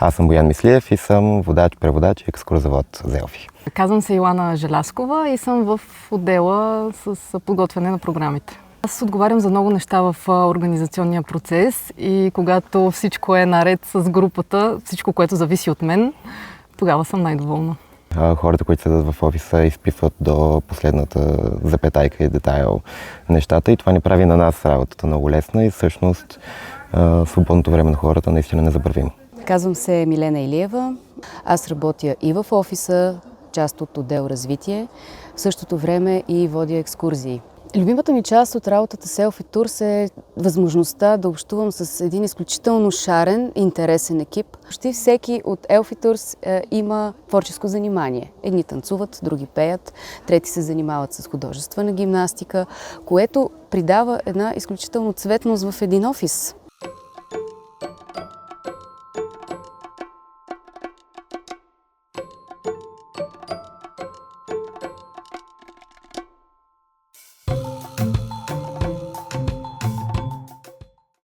Аз съм Боян Мислиев и съм водач, преводач и екскурзовод за Елфи. Казвам се Илана Желяскова и съм в отдела с подготвяне на програмите. Аз отговарям за много неща в организационния процес и когато всичко е наред с групата, всичко, което зависи от мен, тогава съм най-доволна. Хората, които седат в офиса, изписват до последната запетайка и детайл нещата и това ни прави на нас работата много лесна и всъщност свободното време на хората наистина незабравимо. Казвам се Милена Илиева. Аз работя и в офиса, част от отдел развитие, в същото време и водя екскурзии. Любимата ми част от работата с Елфи Турс е възможността да общувам с един изключително шарен, интересен екип. Почти всеки от Елфи Турс има творческо занимание. Едни танцуват, други пеят, трети се занимават с художествена гимнастика, което придава една изключително цветност в един офис.